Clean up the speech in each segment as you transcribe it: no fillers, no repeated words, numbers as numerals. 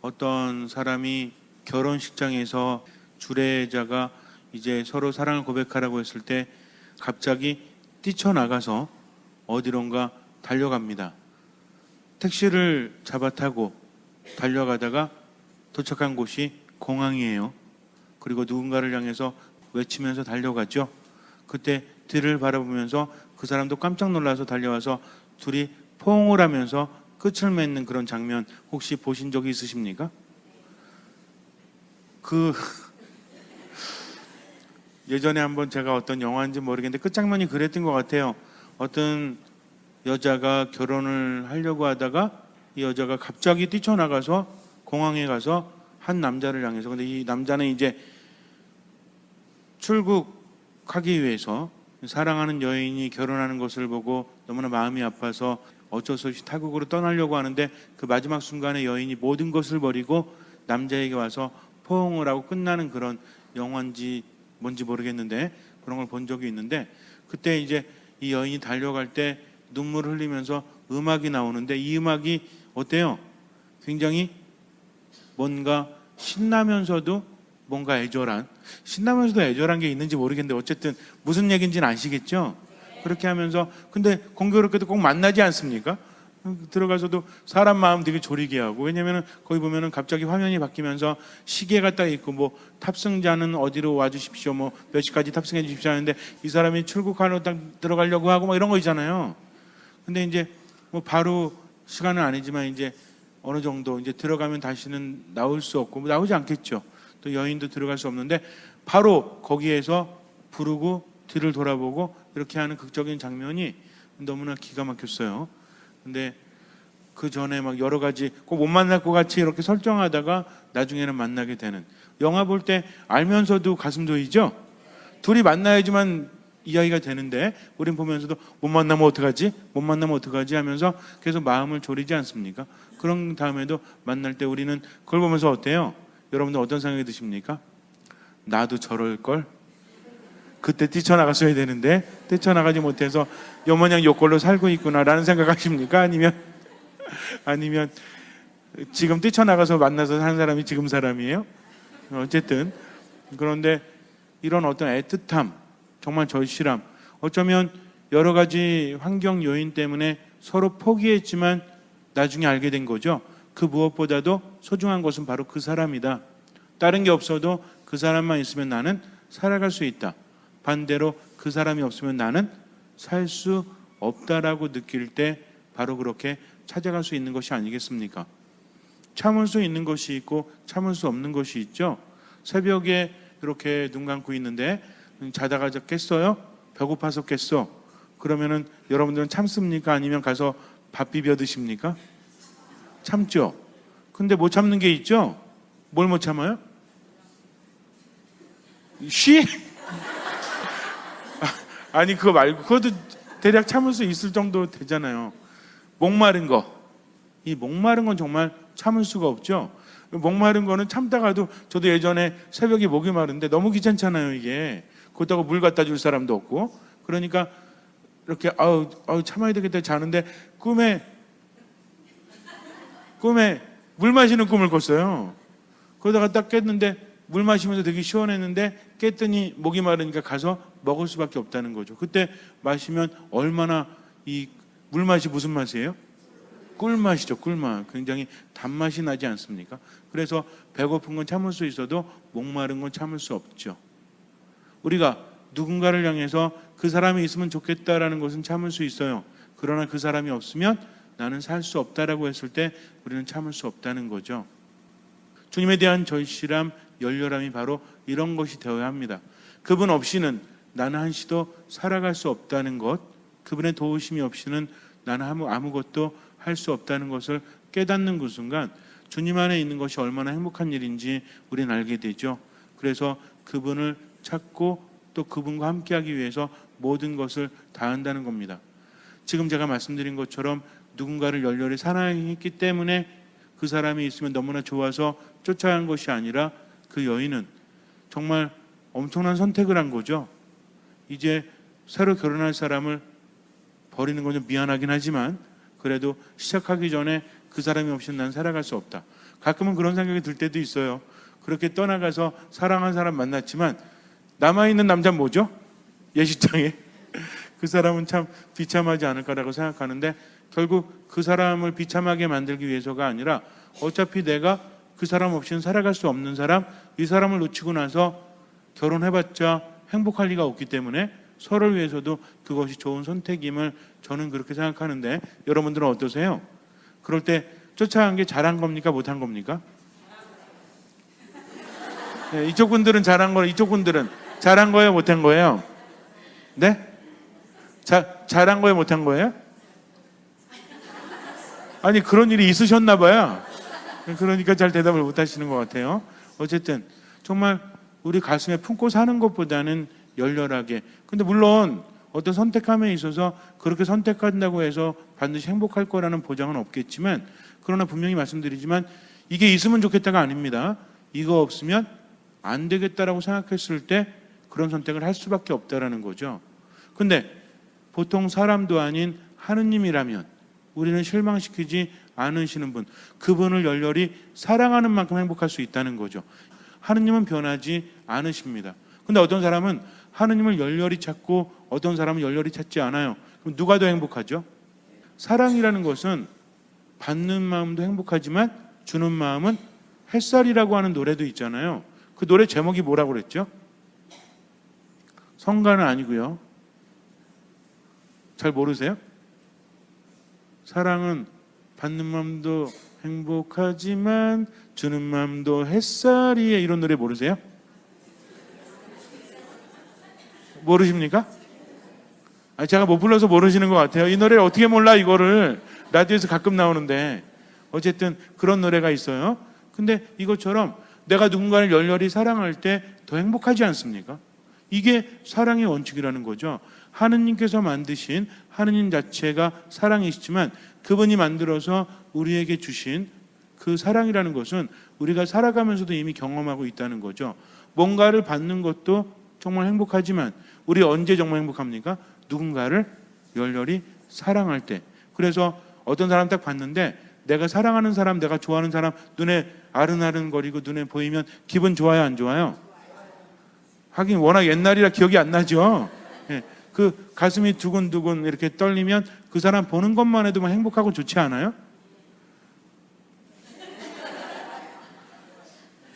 어떤 사람이 결혼식장에서 주례자가 이제 서로 사랑을 고백하라고 했을 때 갑자기 뛰쳐나가서 어디론가 달려갑니다. 택시를 잡아 타고 달려가다가 도착한 곳이 공항이에요. 그리고 누군가를 향해서 외치면서 달려가죠. 그때 뒤를 바라보면서 그 사람도 깜짝 놀라서 달려와서 둘이 포옹을 하면서 끝을 맺는 그런 장면 혹시 보신 적이 있으십니까? 예전에 한번 제가 어떤 영화인지 모르겠는데 끝장면이 그랬던 것 같아요. 어떤 여자가 결혼을 하려고 하다가 이 여자가 갑자기 뛰쳐나가서 공항에 가서 한 남자를 향해서, 근데 이 남자는 이제 출국하기 위해서 사랑하는 여인이 결혼하는 것을 보고 너무나 마음이 아파서 어쩔 수 없이 타국으로 떠나려고 하는데 그 마지막 순간에 여인이 모든 것을 버리고 남자에게 와서 포옹을 하고 끝나는 그런 영화인지 뭔지 모르겠는데 그런 걸 본 적이 있는데, 그때 이제 이 여인이 달려갈 때 눈물을 흘리면서 음악이 나오는데 이 음악이 어때요? 굉장히 뭔가 신나면서도 뭔가 애절한, 신나면서도 애절한 게 있는지 모르겠는데 어쨌든 무슨 얘기인지는 아시겠죠? 그렇게 하면서, 근데 공교롭게도 꼭 만나지 않습니까? 들어가서도 사람 마음 되게 졸이게 하고, 왜냐면은 거기 보면은 갑자기 화면이 바뀌면서 시계가 딱 있고 뭐 탑승자는 어디로 와주십시오, 뭐 몇 시까지 탑승해 주십시오 하는데 이 사람이 출국하러 딱 들어가려고 하고 뭐 이런 거 있잖아요. 근데 이제 뭐 바로 시간은 아니지만 이제 어느 정도 이제 들어가면 다시는 나올 수 없고 뭐 나오지 않겠죠. 또 여인도 들어갈 수 없는데 바로 거기에서 부르고 뒤를 돌아보고 이렇게 하는 극적인 장면이 너무나 기가 막혔어요. 근데 그 전에 막 여러 가지 꼭 못 만날 것 같이 이렇게 설정하다가 나중에는 만나게 되는, 영화 볼 때 알면서도 가슴 조이죠. 둘이 만나야지만 이야기가 되는데 우린 보면서도 못 만나면 어떡하지? 못 만나면 어떡하지? 하면서 계속 마음을 졸이지 않습니까? 그런 다음에도 만날 때 우리는 그걸 보면서 어때요? 여러분들 어떤 생각이 드십니까? 나도 저럴 걸? 그때 뛰쳐나갔어야 되는데 뛰쳐나가지 못해서 요마냥 요꼴로 살고 있구나라는 생각하십니까? 아니면 지금 뛰쳐나가서 만나서 사는 사람이 지금 사람이에요? 어쨌든 그런데 이런 어떤 애틋함, 정말 절실함, 어쩌면 여러 가지 환경 요인 때문에 서로 포기했지만 나중에 알게 된 거죠. 그 무엇보다도 소중한 것은 바로 그 사람이다. 다른 게 없어도 그 사람만 있으면 나는 살아갈 수 있다. 반대로 그 사람이 없으면 나는 살 수 없다라고 느낄 때 바로 그렇게 찾아갈 수 있는 것이 아니겠습니까? 참을 수 있는 것이 있고 참을 수 없는 것이 있죠. 새벽에 이렇게 눈 감고 있는데 자다가 깼어요? 배고파서 깼어. 그러면은 여러분들은 참습니까? 아니면 가서 밥 비벼 드십니까? 참죠. 근데 못 참는 게 있죠? 뭘 못 참아요? 쉬? 아니 그거 말고 그것도 대략 참을 수 있을 정도 되잖아요. 목마른 거. 이 목마른 건 정말 참을 수가 없죠. 목마른 거는 참다가도, 저도 예전에 새벽에 목이 마른데 너무 귀찮잖아요 이게. 그렇다고 물 갖다 줄 사람도 없고. 그러니까 이렇게 아우 참아야 되겠다 자는데 꿈에 물 마시는 꿈을 꿨어요. 그러다가 딱 깼는데 물 마시면서 되게 시원했는데 깼더니 목이 마르니까 가서 먹을 수밖에 없다는 거죠. 그때 마시면 얼마나, 이 물맛이 무슨 맛이에요? 꿀맛이죠. 꿀맛. 굉장히 단맛이 나지 않습니까? 그래서 배고픈 건 참을 수 있어도 목마른 건 참을 수 없죠. 우리가 누군가를 향해서 그 사람이 있으면 좋겠다라는 것은 참을 수 있어요. 그러나 그 사람이 없으면 나는 살 수 없다라고 했을 때 우리는 참을 수 없다는 거죠. 주님에 대한 절실함, 열렬함이 바로 이런 것이 되어야 합니다. 그분 없이는 나는 한시도 살아갈 수 없다는 것, 그분의 도우심이 없이는 나는 아무것도 할 수 없다는 것을 깨닫는 그 순간 주님 안에 있는 것이 얼마나 행복한 일인지 우리는 알게 되죠. 그래서 그분을 찾고 또 그분과 함께하기 위해서 모든 것을 다한다는 겁니다. 지금 제가 말씀드린 것처럼 누군가를 열렬히 사랑했기 때문에 그 사람이 있으면 너무나 좋아서 쫓아간 것이 아니라 그 여인은 정말 엄청난 선택을 한 거죠. 이제 새로 결혼할 사람을 버리는 건 좀 미안하긴 하지만 그래도 시작하기 전에 그 그 사람이 없이는 난 살아갈 수 없다. 가끔은 그런 생각이 들 때도 있어요. 그렇게 떠나가서 사랑하는 사람 만났지만 남아있는 남자는 뭐죠? 예식장에 그 사람은 참 비참하지 않을까라고 생각하는데, 결국 그 사람을 비참하게 만들기 위해서가 아니라 어차피 내가 그 사람 없이는 살아갈 수 없는 사람, 이 사람을 놓치고 나서 결혼해봤자 행복할 리가 없기 때문에 서로를 위해서도 그것이 좋은 선택임을 저는 그렇게 생각하는데, 여러분들은 어떠세요? 그럴 때 쫓아간 게 잘한 겁니까? 못한 겁니까? 네, 이쪽 분들은 잘한 거예요. 이쪽 분들은 잘한 거예요? 못한 거예요? 네? 잘한 거예요? 못한 거예요? 아니, 그런 일이 있으셨나 봐요. 그러니까 잘 대답을 못 하시는 것 같아요. 어쨌든 정말 우리 가슴에 품고 사는 것보다는 열렬하게. 근데 물론 어떤 선택함에 있어서 그렇게 선택한다고 해서 반드시 행복할 거라는 보장은 없겠지만, 그러나 분명히 말씀드리지만 이게 있으면 좋겠다가 아닙니다. 이거 없으면 안 되겠다라고 생각했을 때 그런 선택을 할 수밖에 없다라는 거죠. 근데 보통 사람도 아닌 하느님이라면 우리는 실망시키지 않으시는 분, 그분을 열렬히 사랑하는 만큼 행복할 수 있다는 거죠. 하느님은 변하지 않으십니다. 근데 어떤 사람은 하느님을 열렬히 찾고 어떤 사람은 열렬히 찾지 않아요. 그럼 누가 더 행복하죠? 사랑이라는 것은 받는 마음도 행복하지만 주는 마음은 햇살이라고 하는 노래도 있잖아요. 그 노래 제목이 뭐라고 그랬죠? 성가는 아니고요. 잘 모르세요? 사랑은 받는 마음도 행복하지만 주는 마음도 햇살이에, 이런 노래 모르세요? 모르십니까? 아니, 제가 못 불러서 모르시는 것 같아요. 이 노래를 어떻게 몰라? 이거를 라디오에서 가끔 나오는데. 어쨌든 그런 노래가 있어요. 근데 이것처럼 내가 누군가를 열렬히 사랑할 때 더 행복하지 않습니까? 이게 사랑의 원칙이라는 거죠. 하느님께서 만드신 하느님 자체가 사랑이시지만 그분이 만들어서 우리에게 주신 그 사랑이라는 것은 우리가 살아가면서도 이미 경험하고 있다는 거죠. 뭔가를 받는 것도 정말 행복하지만 우리 언제 정말 행복합니까? 누군가를 열렬히 사랑할 때. 그래서 어떤 사람 딱 봤는데 내가 사랑하는 사람, 내가 좋아하는 사람 눈에 아른아른거리고 눈에 보이면 기분 좋아요, 안 좋아요? 하긴 워낙 옛날이라 기억이 안 나죠. 예, 그 가슴이 두근두근 이렇게 떨리면 그 사람 보는 것만 해도 행복하고 좋지 않아요?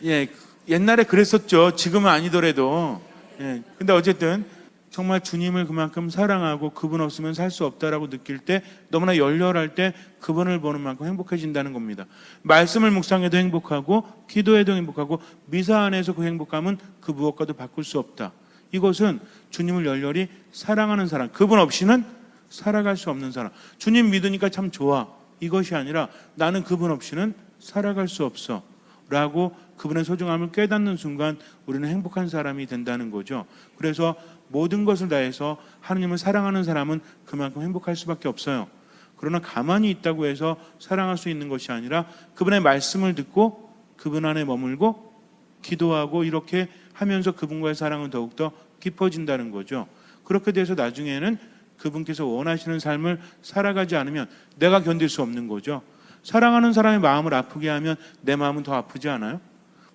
예, 옛날에 그랬었죠. 지금은 아니더라도. 예, 근데 어쨌든 정말 주님을 그만큼 사랑하고 그분 없으면 살 수 없다라고 느낄 때, 너무나 열렬할 때 그분을 보는 만큼 행복해진다는 겁니다. 말씀을 묵상해도 행복하고 기도해도 행복하고 미사 안에서 그 행복감은 그 무엇과도 바꿀 수 없다. 이것은 주님을 열렬히 사랑하는 사람, 그분 없이는 살아갈 수 없는 사람. 주님 믿으니까 참 좋아, 이것이 아니라 나는 그분 없이는 살아갈 수 없어 라고 그분의 소중함을 깨닫는 순간 우리는 행복한 사람이 된다는 거죠. 그래서 모든 것을 다해서 하느님을 사랑하는 사람은 그만큼 행복할 수밖에 없어요. 그러나 가만히 있다고 해서 사랑할 수 있는 것이 아니라 그분의 말씀을 듣고 그분 안에 머물고 기도하고 이렇게 하면서 그분과의 사랑은 더욱더 깊어진다는 거죠. 그렇게 돼서 나중에는 그분께서 원하시는 삶을 살아가지 않으면 내가 견딜 수 없는 거죠. 사랑하는 사람의 마음을 아프게 하면 내 마음은 더 아프지 않아요?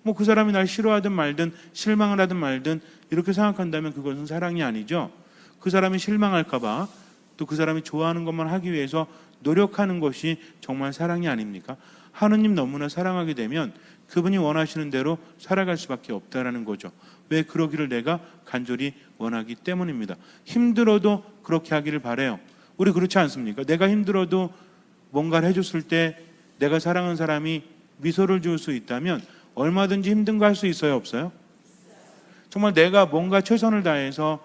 뭐 그 사람이 날 싫어하든 말든 실망을 하든 말든 이렇게 생각한다면 그것은 사랑이 아니죠. 그 사람이 실망할까 봐 또 그 사람이 좋아하는 것만 하기 위해서 노력하는 것이 정말 사랑이 아닙니까? 하느님 너무나 사랑하게 되면 그분이 원하시는 대로 살아갈 수밖에 없다라는 거죠. 왜 그러기를 내가 간절히 원하기 때문입니다. 힘들어도 그렇게 하기를 바라요. 우리 그렇지 않습니까? 내가 힘들어도 뭔가를 해줬을 때 내가 사랑하는 사람이 미소를 지을 수 있다면 얼마든지 힘든 거 할 수 있어요, 없어요? 정말 내가 뭔가 최선을 다해서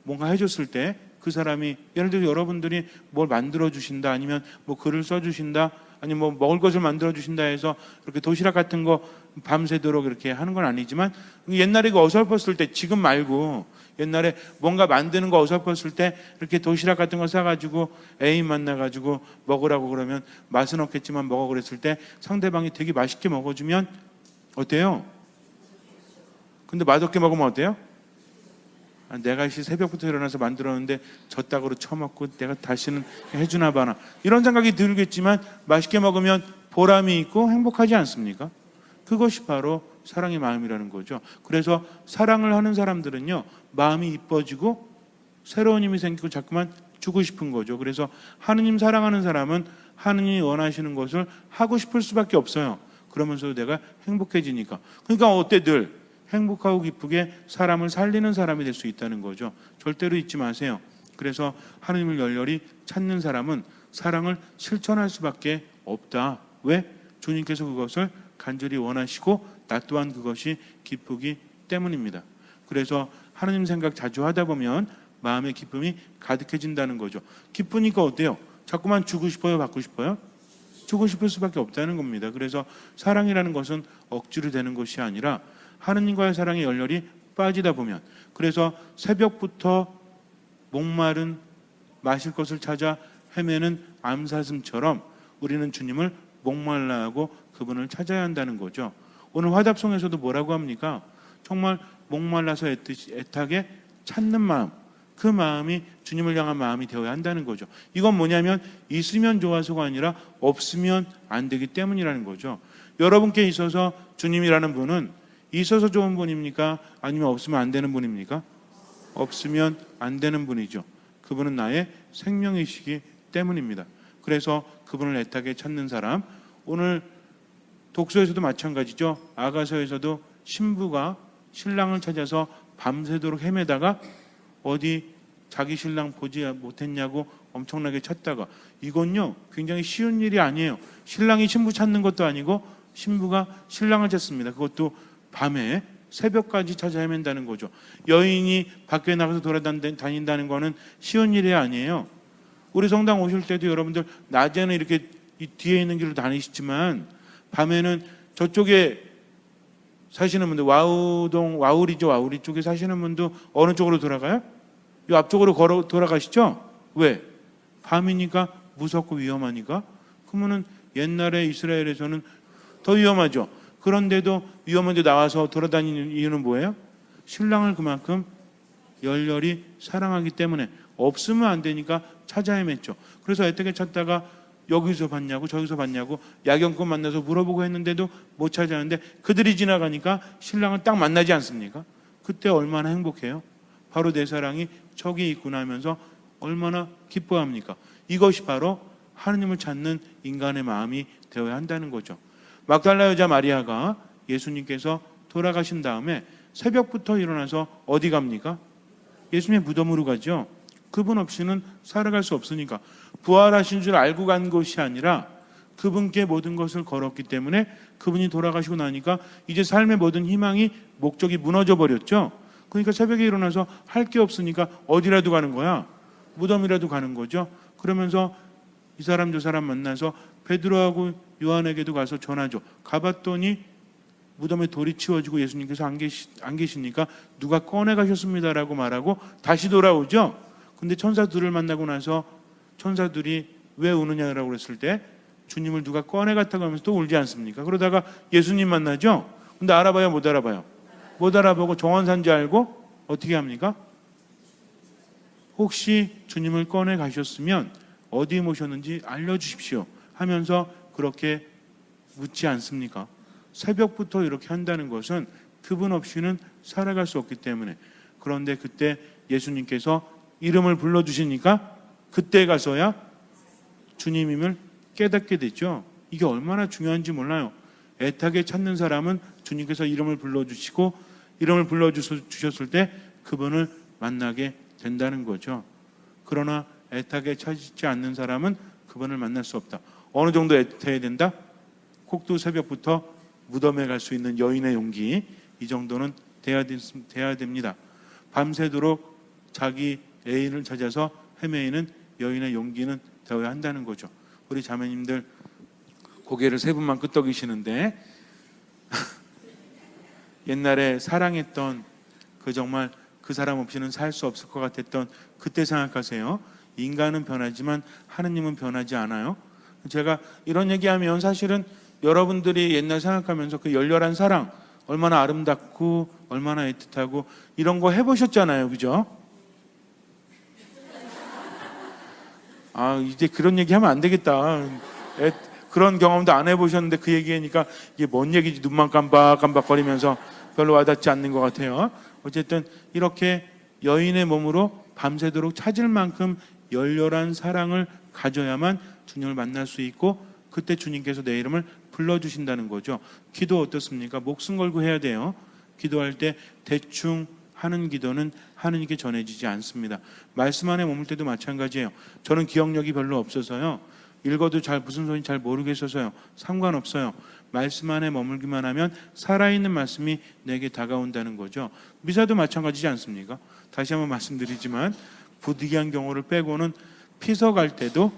뭔가 해줬을 때 그 사람이, 예를 들어 여러분들이 뭘 만들어 주신다, 아니면 뭐 글을 써 주신다, 아니면 뭐 먹을 것을 만들어 주신다 해서 이렇게 도시락 같은 거 밤새도록 이렇게 하는 건 아니지만, 옛날에 그 어설펐을 때, 지금 말고 옛날에 뭔가 만드는 거 어설펐을 때 이렇게 도시락 같은 거 싸가지고 애인 만나가지고 먹으라고 그러면 맛은 없겠지만 먹어 그랬을 때 상대방이 되게 맛있게 먹어주면 어때요? 근데 맛없게 먹으면 어때요? 내가 새벽부터 일어나서 만들었는데 젖다구로 처먹고 내가 다시는 해주나 봐나, 이런 생각이 들겠지만 맛있게 먹으면 보람이 있고 행복하지 않습니까? 그것이 바로 사랑의 마음이라는 거죠. 그래서 사랑을 하는 사람들은요, 마음이 이뻐지고 새로운 힘이 생기고 자꾸만 주고 싶은 거죠. 그래서 하느님 사랑하는 사람은 하느님이 원하시는 것을 하고 싶을 수밖에 없어요. 그러면서도 내가 행복해지니까. 그러니까 어때 늘 행복하고 기쁘게 사람을 살리는 사람이 될 수 있다는 거죠. 절대로 잊지 마세요. 그래서 하느님을 열렬히 찾는 사람은 사랑을 실천할 수밖에 없다. 왜? 주님께서 그것을 간절히 원하시고 나 또한 그것이 기쁘기 때문입니다. 그래서 하느님 생각 자주 하다 보면 마음의 기쁨이 가득해진다는 거죠. 기쁘니까 어때요? 자꾸만 주고 싶어요? 받고 싶어요? 주고 싶을 수밖에 없다는 겁니다. 그래서 사랑이라는 것은 억지로 되는 것이 아니라 하느님과의 사랑에 열렬히 빠지다 보면, 그래서 새벽부터 목마른 마실 것을 찾아 헤매는 암사슴처럼 우리는 주님을 목말라 하고 그분을 찾아야 한다는 거죠. 오늘 화답송에서도 뭐라고 합니까? 정말 목말라서 애타게 찾는 마음, 그 마음이 주님을 향한 마음이 되어야 한다는 거죠. 이건 뭐냐면 있으면 좋아서가 아니라 없으면 안 되기 때문이라는 거죠. 여러분께 있어서 주님이라는 분은 있어서 좋은 분입니까? 아니면 없으면 안 되는 분입니까? 없으면 안 되는 분이죠. 그분은 나의 생명이시기 때문입니다. 그래서 그분을 애타게 찾는 사람, 오늘 독서에서도 마찬가지죠. 아가서에서도 신부가 신랑을 찾아서 밤새도록 헤매다가 어디 자기 신랑 보지 못했냐고 엄청나게 찾다가, 이건요 굉장히 쉬운 일이 아니에요. 신랑이 신부 찾는 것도 아니고 신부가 신랑을 찾습니다. 그것도 밤에 새벽까지 찾아 헤맨다는 거죠. 여인이 밖에 나가서 돌아다닌다는 거는 쉬운 일이 아니에요. 우리 성당 오실 때도 여러분들 낮에는 이렇게 이 뒤에 있는 길로 다니시지만 밤에는 저쪽에 사시는 분들, 와우리죠. 와우리 쪽에 사시는 분도 어느 쪽으로 돌아가요? 이 앞쪽으로 걸어 돌아가시죠? 왜? 밤이니까 무섭고 위험하니까. 그러면은 옛날에 이스라엘에서는 더 위험하죠. 그런데도 위험한데 나와서 돌아다니는 이유는 뭐예요? 신랑을 그만큼 열렬히 사랑하기 때문에 없으면 안 되니까 찾아 헤맸죠. 그래서 애타게 찾다가 여기서 봤냐고 저기서 봤냐고 야경꾼 만나서 물어보고 했는데도 못 찾았는데 그들이 지나가니까 신랑을 딱 만나지 않습니까? 그때 얼마나 행복해요? 바로 내 사랑이 저기 있구나 하면서 얼마나 기뻐합니까? 이것이 바로 하느님을 찾는 인간의 마음이 되어야 한다는 거죠. 막달라 여자 마리아가 예수님께서 돌아가신 다음에 새벽부터 일어나서 어디 갑니까? 예수님의 무덤으로 가죠. 그분 없이는 살아갈 수 없으니까. 부활하신 줄 알고 간 것이 아니라 그분께 모든 것을 걸었기 때문에 그분이 돌아가시고 나니까 이제 삶의 모든 희망이, 목적이 무너져 버렸죠. 그러니까 새벽에 일어나서 할 게 없으니까 어디라도 가는 거야. 무덤이라도 가는 거죠. 그러면서 이 사람 저 사람 만나서 베드로하고 요한에게도 가서 전하죠. 가봤더니 무덤에 돌이 치워지고 예수님께서 안 계시니까 누가 꺼내 가셨습니다라고 말하고 다시 돌아오죠. 근데 천사들을 만나고 나서 천사들이 왜 우느냐라고 그랬을 때 주님을 누가 꺼내 갔다고 하면서 또 울지 않습니까? 그러다가 예수님 만나죠. 근데 알아봐요, 못 알아봐요? 못 알아보고 정원산지 알고 어떻게 합니까? 혹시 주님을 꺼내 가셨으면 어디 모셨는지 알려주십시오 하면서 그렇게 묻지 않습니까? 새벽부터 이렇게 한다는 것은 그분 없이는 살아갈 수 없기 때문에. 그런데 그때 예수님께서 이름을 불러주시니까 그때 가서야 주님임을 깨닫게 됐죠. 이게 얼마나 중요한지 몰라요. 애타게 찾는 사람은 주님께서 이름을 불러주시고 이름을 불러주셨을 때 그분을 만나게 된다는 거죠. 그러나 애타게 찾지 않는 사람은 그분을 만날 수 없다. 어느 정도 애타야 된다? 꼭두 새벽부터 무덤에 갈 수 있는 여인의 용기, 이 정도는 돼야 됩니다. 밤새도록 자기 애인을 찾아서 헤매이는 여인의 용기는 되어야 한다는 거죠. 우리 자매님들 고개를 세 분만 끄덕이시는데 옛날에 사랑했던 그 정말 그 사람 없이는 살 수 없을 것 같았던 그때 생각하세요. 인간은 변하지만 하느님은 변하지 않아요. 제가 이런 얘기하면 사실은 여러분들이 옛날 생각하면서 그 열렬한 사랑 얼마나 아름답고 얼마나 애틋하고 이런 거 해보셨잖아요, 그죠? 이제 그런 얘기하면 안 되겠다. 그런 경험도 안 해보셨는데 그 얘기하니까 이게 뭔 얘기지 눈만 깜박깜박거리면서 별로 와닿지 않는 것 같아요. 어쨌든 이렇게 여인의 몸으로 밤새도록 찾을 만큼 열렬한 사랑을 가져야만 주님을 만날 수 있고 그때 주님께서 내 이름을 불러주신다는 거죠. 기도 어떻습니까? 목숨 걸고 해야 돼요. 기도할 때 대충 하는 기도는 하느님께 전해지지 않습니다. 말씀 안에 머물 때도 마찬가지예요. 저는 기억력이 별로 없어서요. 읽어도 잘 무슨 소리인지 잘 모르겠어서요. 상관없어요. 말씀 안에 머물기만 하면 살아있는 말씀이 내게 다가온다는 거죠. 미사도 마찬가지지 않습니까? 다시 한번 말씀드리지만 부득이한 경우를 빼고는 피서 갈 때도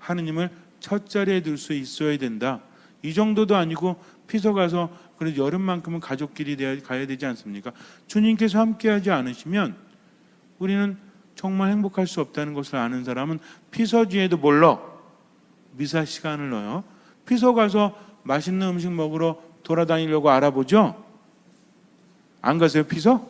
하느님을 첫 자리에 둘 수 있어야 된다. 이 정도도 아니고 피서 가서 그래도 여름만큼은 가족끼리 가야 되지 않습니까? 주님께서 함께하지 않으시면 우리는 정말 행복할 수 없다는 것을 아는 사람은 피서지에도 몰라 미사 시간을 넣어요. 피서 가서 맛있는 음식 먹으러 돌아다니려고 알아보죠? 안 가세요, 피서?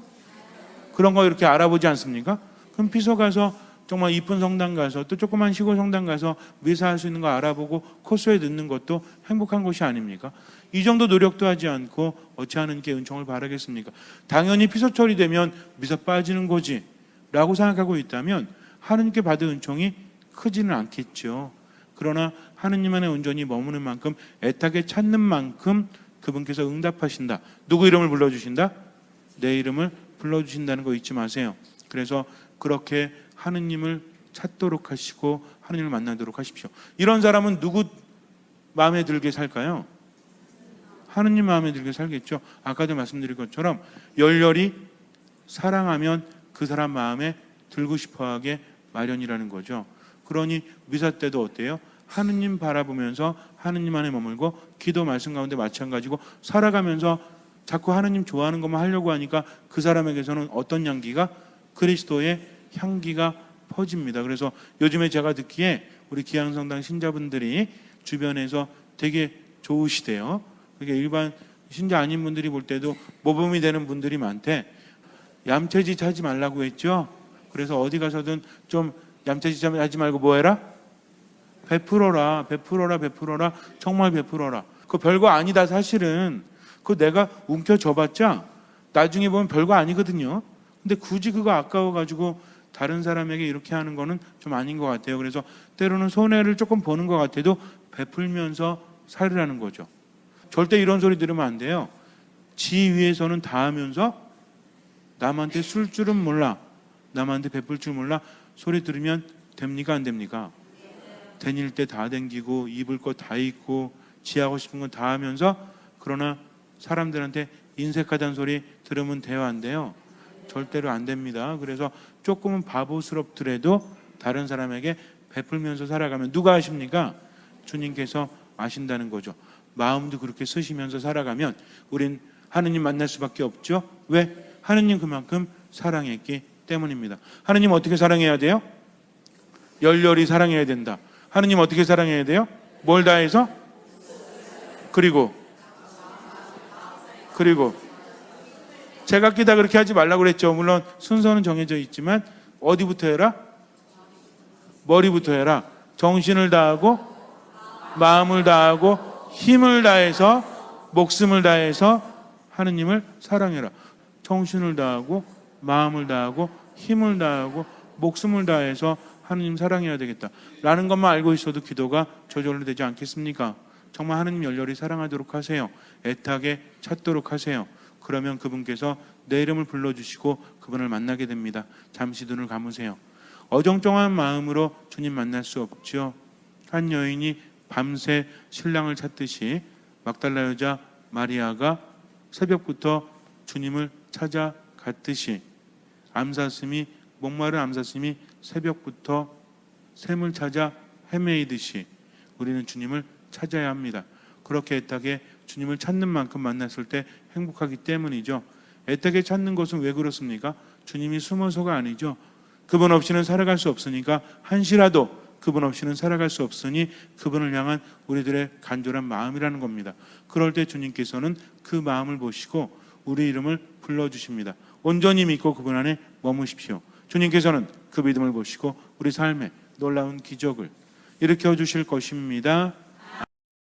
그런 거 이렇게 알아보지 않습니까? 그럼 피서 가서 정말 이쁜 성당 가서 또 조그만 시골 성당 가서 미사할 수 있는 거 알아보고 코스에 넣는 것도 행복한 것이 아닙니까? 이 정도 노력도 하지 않고 어찌 하느님께 은총을 바라겠습니까? 당연히 피서철이 되면 미사 빠지는 거지 라고 생각하고 있다면 하느님께 받은 은총이 크지는 않겠죠. 그러나 하느님 안에 온전히 머무는 만큼 애타게 찾는 만큼 그분께서 응답하신다. 누구 이름을 불러주신다? 내 이름을 불러주신다는 거 잊지 마세요. 그래서 그렇게 하느님을 찾도록 하시고 하느님을 만나도록 하십시오. 이런 사람은 누구 마음에 들게 살까요? 하느님 마음에 들게 살겠죠. 아까도 말씀드린 것처럼 열렬히 사랑하면 그 사람 마음에 들고 싶어하게 마련이라는 거죠. 그러니 미사 때도 어때요? 하느님 바라보면서 하느님 안에 머물고 기도 말씀 가운데 마찬가지고 살아가면서 자꾸 하느님 좋아하는 것만 하려고 하니까 그 사람에게서는 어떤 향기가? 그리스도의 향기가 퍼집니다. 그래서 요즘에 제가 듣기에 우리 기양성당 신자분들이 주변에서 되게 좋으시대요. 그게 일반 신자 아닌 분들이 볼 때도 모범이 되는 분들이 많대. 얌체짓 하지 말라고 했죠. 그래서 어디 가서든 좀 얌체짓 하지 말고 뭐 해라? 베풀어라. 정말 베풀어라. 그거 별거 아니다 사실은. 그거 내가 움켜줘봤자 나중에 보면 별거 아니거든요. 근데 굳이 그거 아까워가지고 다른 사람에게 이렇게 하는 거는 좀 아닌 것 같아요. 그래서 때로는 손해를 조금 보는 것 같아도 베풀면서 살으라는 거죠. 절대 이런 소리 들으면 안 돼요. 지 위에서는 다 하면서 남한테 쓸 줄은 몰라, 남한테 베풀 줄 몰라 소리 들으면 됩니까 안 됩니까? 다닐 때 다 댕기고 입을 거 다 입고 지하고 싶은 건 다 하면서 그러나 사람들한테 인색하다는 소리 들으면 돼요 안 돼요? 절대로 안 됩니다. 그래서 조금은 바보스럽더라도 다른 사람에게 베풀면서 살아가면 누가 아십니까? 주님께서 아신다는 거죠. 마음도 그렇게 쓰시면서 살아가면 우린 하느님 만날 수밖에 없죠. 왜? 하느님 그만큼 사랑했기 때문입니다. 하느님 어떻게 사랑해야 돼요? 열렬히 사랑해야 된다. 하느님 어떻게 사랑해야 돼요? 뭘 다해서? 그리고 제각기 다 그렇게 하지 말라고 그랬죠. 물론 순서는 정해져 있지만 어디부터 해라? 머리부터 해라. 정신을 다하고 마음을 다하고 힘을 다해서 목숨을 다해서 하느님을 사랑해라. 정신을 다하고 마음을 다하고 힘을 다하고 목숨을 다해서 하느님 사랑해야 되겠다라는 것만 알고 있어도 기도가 저절로 되지 않겠습니까? 정말 하느님 열렬히 사랑하도록 하세요. 애타게 찾도록 하세요. 그러면 그분께서 내 이름을 불러주시고 그분을 만나게 됩니다. 잠시 눈을 감으세요. 어정쩡한 마음으로 주님 만날 수 없죠. 한 여인이 밤새 신랑을 찾듯이 막달라 여자 마리아가 새벽부터 주님을 찾아갔듯이 목마른 암사슴이 새벽부터 샘을 찾아 헤매이듯이 우리는 주님을 찾아야 합니다. 그렇게 애타게 주님을 찾는 만큼 만났을 때 행복하기 때문이죠. 애타게 찾는 것은 왜 그렇습니까? 주님이 숨어서가 아니죠. 그분 없이는 살아갈 수 없으니까 한시라도 그분 없이는 살아갈 수 없으니 그분을 향한 우리들의 간절한 마음이라는 겁니다. 그럴 때 주님께서는 그 마음을 보시고 우리 이름을 불러주십니다. 온전히 믿고 그분 안에 머무십시오. 주님께서는 그 믿음을 보시고 우리 삶에 놀라운 기적을 일으켜 주실 것입니다.